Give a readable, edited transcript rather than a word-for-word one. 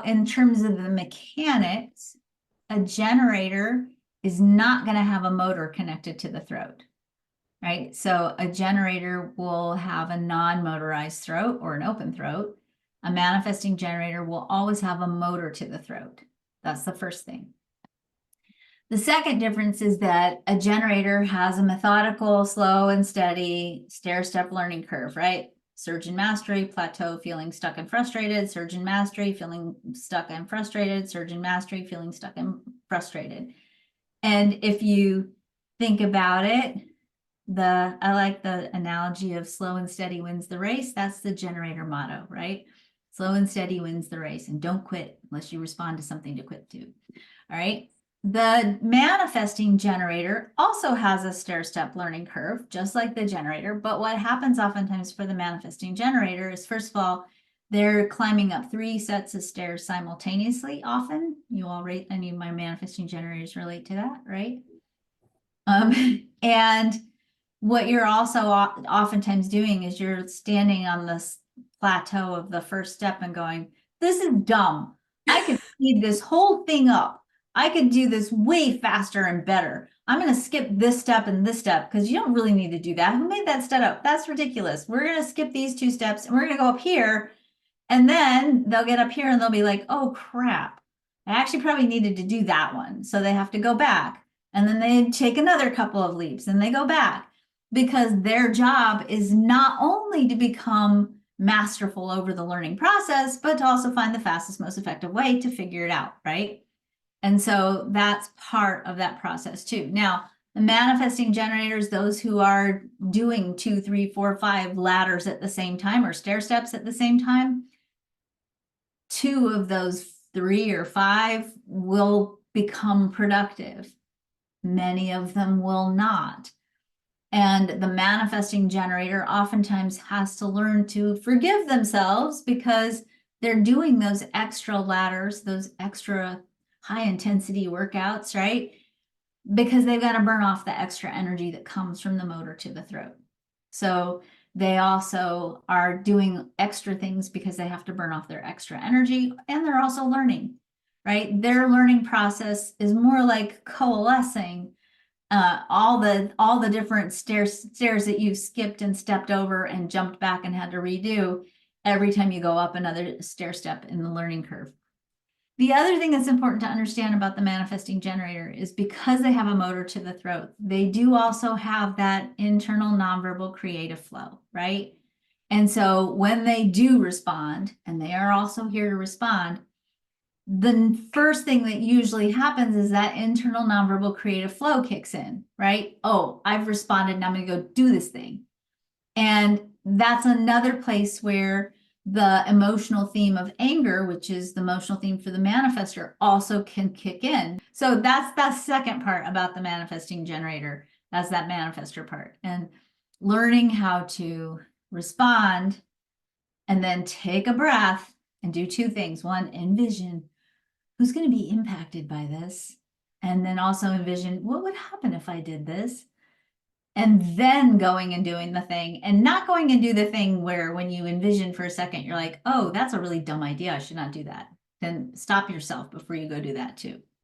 in terms of the mechanics, a generator is not going to have a motor connected to the throat, right? So a generator will have a non-motorized throat or an open throat. A manifesting generator will always have a motor to the throat. That's the first thing. The second difference is that a generator has a methodical, slow and steady stair-step learning curve, right? Surge in mastery, plateau, feeling stuck and frustrated, surge in mastery, feeling stuck and frustrated, surge in mastery, feeling stuck and frustrated. And if you think about it, I like the analogy of slow and steady wins the race. That's the generator motto, right? Slow and steady wins the race, and don't quit unless you respond to something to quit to. All right. The manifesting generator also has a stair-step learning curve, just like the generator. But what happens oftentimes for the manifesting generator is, first of all, they're climbing up 3 sets of stairs simultaneously. Often, you all rate, any of my manifesting generators relate to that, right? And what you're also oftentimes doing is you're standing on this plateau of the first step and going, this is dumb. I could speed this whole thing up. I could do this way faster and better. I'm going to skip this step and this step because you don't really need to do that. Who made that step up? That's ridiculous. We're going to skip these 2 steps and we're going to go up here. And then they'll get up here and they'll be like, oh, crap. I actually probably needed to do that one. So they have to go back. And then they take another couple of leaps and they go back because their job is not only to become masterful over the learning process, but to also find the fastest, most effective way to figure it out, right? And so that's part of that process too. Now, the manifesting generators, those who are doing 2, 3, 4, 5 ladders at the same time or stair steps at the same time, 2 of those 3 or 5 will become productive. Many of them will not. And the manifesting generator oftentimes has to learn to forgive themselves because they're doing those extra ladders, those extra high intensity workouts, right? Because they've got to burn off the extra energy that comes from the motor to the throat. So they also are doing extra things because they have to burn off their extra energy, and they're also learning, right? Their learning process is more like coalescing all the different stairs that you've skipped and stepped over and jumped back and had to redo every time you go up another stair step in the learning curve. The other thing that's important to understand about the manifesting generator is because they have a motor to the throat, they do also have that internal nonverbal creative flow, right? And so when they do respond, and they are also here to respond, the first thing that usually happens is that internal nonverbal creative flow kicks in, right? Oh, I've responded, now I'm going to go do this thing. And that's another place where the emotional theme of anger, which is the emotional theme for the manifester, also can kick in. So that's the second part about the manifesting generator. That's that manifester part. And learning how to respond and then take a breath and do 2 things. One, envision who's going to be impacted by this. And then also envision what would happen if I did this. And then going and doing the thing, and not going and do the thing where when you envision for a second, you're like, oh, that's a really dumb idea. I should not do that. Then stop yourself before you go do that too.